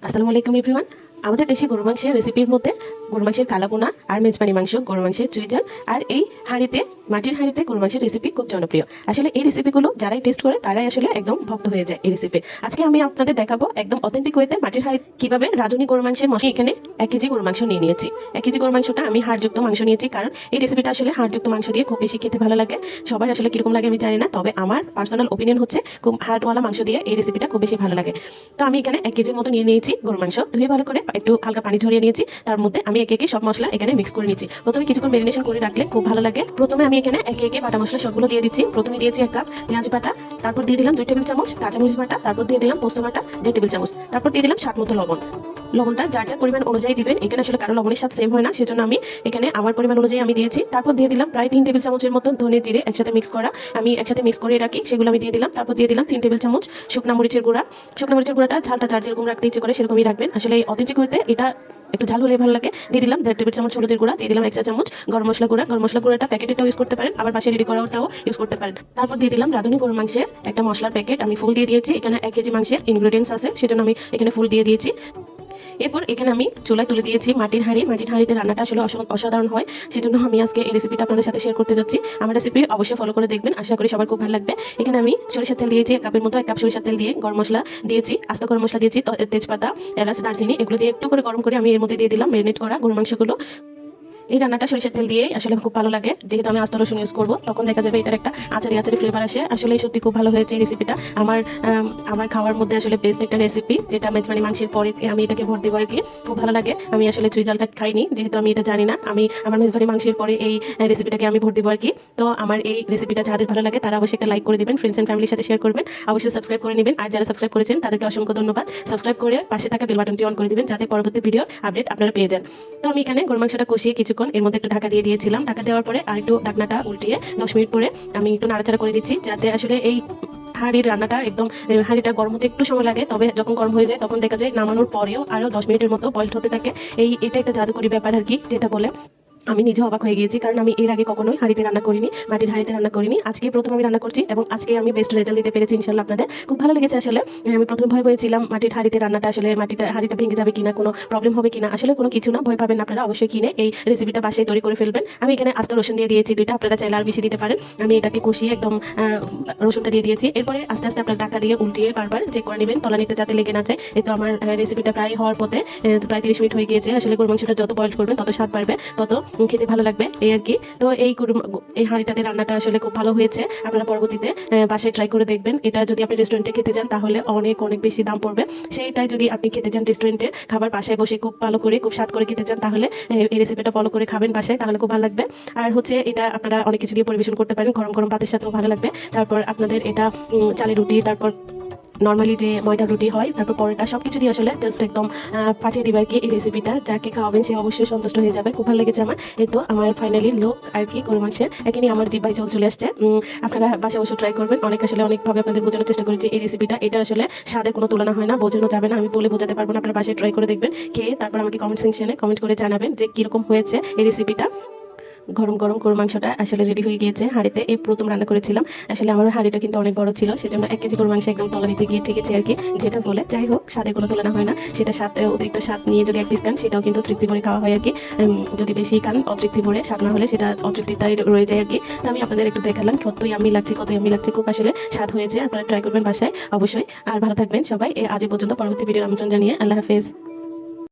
আসসালামু আলাইকুম এভরিওয়ান। আমাদের দেশে গরু মাংসের রেসিপির মধ্যে গরু মাংসের কালাবোনা আর মেজবানি মাংস, গরু মাংসের চুইজাল আর এই হাঁড়িতে মাটির হাঁড়িতে গরু মাংসের রেসিপি খুব জনপ্রিয়। আসলে এই রেসিপিগুলো যারাই টেস্ট করে তারাই আসলে একদম ভক্ত হয়ে যায় এই রেসিপি। আজকে আমি আপনাদের দেখাবো একদম অথেন্টিক ওয়েতে মাটির হাঁড়ি কিভাবে রাঁধুনি গরু মাংসের মশলা। এখানে 1 কেজি গরু মাংস নিয়ে নিয়েছি। 1 কেজি গরু মাংসটা আমি হাড়যুক্ত মাংস নিয়েছি, কারণ এই রেসিপিটা আসলে হাড়যুক্ত মাংস দিয়ে খুব বেশি খেতে ভালো লাগে। সবার আসলে কিরকম লাগে আমি জানি না, তবে আমার পার্সোনাল ওপিনিয়ন হচ্ছে খুব হাড়ওয়ালা মাংস দিয়ে এই রেসিপিটা খুব বেশি ভালো লাগে। তো আমি এখানে 1 কেজির মতো নিয়ে নিয়েছি গরু মাংস, ধুয়ে ভালো করে একটু হালকা পানি ঝরিয়ে নিয়েছি। তার মধ্যে আমি একে একে সব মশলা এখানে মিক্স করে নিচ্ছি। প্রথমে কিছুক্ষণ মেরিনেশন করে রাখলে খুব ভালো লাগে। প্রথমে আমি এখানে একে একে বাটা মশলা সবগুলো দিয়ে দিচ্ছি। প্রথমে দিয়েছি 1 কাপ পেঁয়াজ বাটা, তারপর দিয়ে দিলাম 2 টেবিল চামচ কাঁচামরিচ বাটা, তারপর দিয়ে দিলাম পোস্ত বাটা 2 টেবিল চামচ, তারপর দিয়ে দিলাম স্বাদ মতো লবণ। লবণটা যার যার পরিমাণ অনুযায়ী দিবেন। এখানে আসলে কারো লবণের স্বাদ সেম হয় না, সেজন্য আমি এখানে আমার পরিমাণ অনুযায়ী আমি দিয়েছি। তারপর দিয়ে দিলাম প্রায় 3 টেবিল চামচের মতো ধনে জিরে একসাথে মিক্স করা, আমি একসাথে মিক্স করে রাখি, সেগুলো আমি দিয়ে দিলাম। তারপর দিয়ে দিলাম 3 টেবিল চামচ শুকনা মরিচের গুঁড়া। শুকনা মরিচের গুঁড়াটা ঝালটা যার যেরকম রাখতে ইচ্ছে করে সেরকমই রাখবেন। আসলে এই অথেন্টিক হইতে এটা একটু ঝাল হলে ভালো লাগে। দিয়ে দিলাম 1.5 টেবিল চামচ হলুদের গুঁড়া, দিয়ে দিলাম 1 চা চামচ গরম মশলা গুঁড়া। গরম মশলা গুঁড়াটা প্যাকেটেরটাও ইউজ করতে পারেন, আবার বাসায় রেডি করাটাও ইউজ করতে পারেন। তারপর দিয়ে দিলাম রাঁধুনি গরু মাংসের একটা মশলার প্যাকেট, আমি ফুল দিয়ে দিয়েছি। এখানে 1 কেজি মাংসের ইনগ্রেডিয়েন্টস আছে, সেজন্য আমি এখানে ফুল দিয়ে দিয়েছি। এরপর এখানে আমি চুলায় তুলে দিয়েছি মাটির হাঁড়ি। মাটির হাঁড়িতে রান্নাটা আসলে অসাধারণ হয়, সেজন্য আমি আজকে এই রেসিপিটা আপনাদের সাথে শেয়ার করতে যাচ্ছি। আমার রেসিপি অবশ্যই ফলো করে দেখবেন, আশা করি সবার খুব ভালো লাগবে। এখানে আমি সরিষার তেল দিয়েছি 1 কাপের মতো। 1 কাপ সরিষার তেল দিয়ে গরম মশলা দিয়েছি, আস্ত গরম মশলা দিয়েছি, তেজপাতা, এলাচ, দারচিনি এগুলো দিয়ে একটু করে গরম করে আমি এর মধ্যে দিয়ে দিলাম ম্যারিনেট করা গরু মাংসগুলো। এই রান্নাটা সরিষার তেল দিয়ে আসলে খুব ভালো লাগে, যেহেতু আমি আস্ত রসুন ইউজ করবো, তখন দেখা যাবে এটার একটা আচারি আচারি ফ্লেভার আসে। আসলে সত্যি খুব ভালো হয়েছে এই রেসিপিটা। আমার খাওয়ার মধ্যে আসলে বেস্ট একটা রেসিপি, যেটা মেজবানি মাংসের পরে আমি এটাকে ভর দিব আর কি। খুব ভালো লাগে। আমি আসলে চুইজালটা খাইনি, যেহেতু আমি এটা জানি না। আমি আমার মেজবানি মাংসের পরে এই রেসিপিটাকে আমি ভর দিব আর কি। তো আমার এই রেসিপিটা যাদের ভালো লাগে তারা অবশ্যই একটা লাইক করে দিবেন, ফ্রেন্ডস এন্ড ফ্যামিলির সাথে শেয়ার করবেন, অবশ্যই সাবস্ক্রাইব করে নেবেন। আর যারা সাবস্ক্রাইব করেছেন তাদেরকে অসংখ্য ধন্যবাদ। সাবস্ক্রাইব করে পাশে থাকা বেল বাটনটি অন করে দিবেন, যাতে পরবর্তী ভিডিওর আপডেট আপনারা পেয়ে যান। তো আমি এখানে গরু মাংসটা কষিয়ে কিছুক্ষণ এর মধ্যে একটু ঢাকা দিয়ে দিয়েছিলাম। ঢাকা দেওয়ার পরে আর একটু ঢাকনাটা উল্টিয়ে 10 মিনিট পরে আমি একটু নাড়াচাড়া করে দিচ্ছি, যাতে আসলে এই হাঁড়ির রান্নাটা একদম হাঁড়িটা গরম হতে একটু সময় লাগে, তবে যখন গরম হয়ে যায় তখন দেখা যায় নামানোর পরেও আরও 10 মিনিটের মতো বয়েলড হতে থাকে। এটা একটা জাদুকরি ব্যাপার আর কি, যেটা বলে আমি নিজে অবাক হয়ে গিয়েছি, কারণ আমি এর আগে কখনোই হাঁড়িতে রান্না করিনি, মাটির হাঁড়িতে রান্না করিনি। আজকে প্রথম আমি রান্না করছি এবং আজকে আমি বেস্ট রেজাল্ট দিতে পেরেছি ইনশাল্লাহ। আপনাদের খুব ভালো লেগেছে। আসলে আমি প্রথমে ভয় পেয়েছিলাম মাটির হাঁড়িতে রান্নাটা আসলে হাঁড়িটা ভেঙে যাবে কিনা, কোনো প্রবলেম হবে কিনা। আসলে কোনো কিছু না, ভয় পাবেন আপনারা। অবশ্যই কিনে এই রেসিপিটা বাসায় তৈরি করে ফেলবেন। আমি এখানে আস্ত রসুন দিয়ে দিয়েছি 2টা, আপনারা চাইলে আর বেশি দিতে পারেন। আমি এটাকে কষিয়ে একদম রসুনটা দিয়ে দিয়েছি। এরপরে আস্তে আস্তে আপনার ঢাকা দিয়ে উল্টিয়ে বারবার চেক করে নেবেন তলানিতে যাতে লেগে না যায়। এই তো আমার রেসিপিটা প্রায় হওয়ার পথে, প্রায় 30 মিনিট হয়ে গিয়েছে। আসলে গরু মাংসটা যত বয়েল করবেন তত স্বাদ বাড়বে, তত খেতে ভালো লাগবে এই আর কি। তো এই হাঁড়িটাতে রান্নাটা আসলে খুব ভালো হয়েছে। আপনারা পরবর্তীতে বাসায় ট্রাই করে দেখবেন। এটা যদি আপনি রেস্টুরেন্টে খেতে যান তাহলে অনেক অনেক বেশি দাম পড়বে, সেইটাই যদি আপনি খেতে যান রেস্টুরেন্টের খাবার বাসায় বসে খুব ভালো করে খুব স্বাদ করে খেতে চান, তাহলে এই রেসিপিটা ফলো করে খাবেন বাসায়, তাহলে খুব ভালো লাগবে। আর হচ্ছে এটা আপনারা অনেক কিছু দিয়ে পরিবেশন করতে পারেন, গরম গরম ভাতের সাথেও ভালো লাগবে। তারপর আপনাদের এটা চালের রুটি, তারপর নর্মালি যে ময়দার রুটি হয়, তারপর পরোটা, সব কিছু দিয়ে আসলে জাস্ট একদম পাঠিয়ে দিবে আর কি এই রেসিপিটা। যাকে খাওয়াবেন সে অবশ্যই সন্তুষ্ট হয়ে যাবে। খুব ভালো লেগেছে আমার। এই তো আমার ফাইনালি লুক আর কি গরু মাংসের, এখানে আমার জিহ্বায় জল চলে আসছে। আপনারা বাসায় অবশ্যই ট্রাই করবেন। আসলে অনেকভাবে আপনাদের বোঝানোর চেষ্টা করেছি এই রেসিপিটা। এটা আসলে স্বাদের কোনো তুলনা হয় না, বোঝানো যাবে না, আমি বলে বোঝাতে পারবো না। আপনারা বাসায় ট্রাই করে দেখবেন, খেয়ে তারপর আমাকে কমেন্ট সেকশনে কমেন্ট করে জানাবেন যে কীরকম হয়েছে এই রেসিপিটা। গরম গরম গরু মাংসটা আসলে রেডি হয়ে গিয়েছে হাঁড়িতে। এই প্রথম রান্না করেছিলাম। আসলে আমার হাঁড়িটা কিন্তু অনেক বড় ছিল, সেজন্য 1 কেজি গরু মাংস একদম তলানিতে গিয়ে ঠেকেছে আর কি, যেটা বলে। যাই হোক, স্বাদের কোনো তুলনা হয় না। সেটা স্বাদ, অতিরিক্ত স্বাদ নিয়ে যদি 1 পিস খান সেটাও কিন্তু তৃপ্তি ভরে খাওয়া হয় আর কি। যদি বেশি খান অতৃপ্তি ভরে, স্বাদ না হলে সেটা অতৃপ্তিতাই রয়ে যায় আর কি। তো আমি আপনাদের একটু দেখালাম কতই আমি লাগছে, খুব আসলে স্বাদ হয়েছে। আপনারা ট্রাই করবেন বাসায় অবশ্যই। আর ভালো থাকবেন সবাই। আজ পর্যন্ত, পরবর্তী ভিডিওর আমন্ত্রণ জানিয়ে আল্লাহ হাফেজ।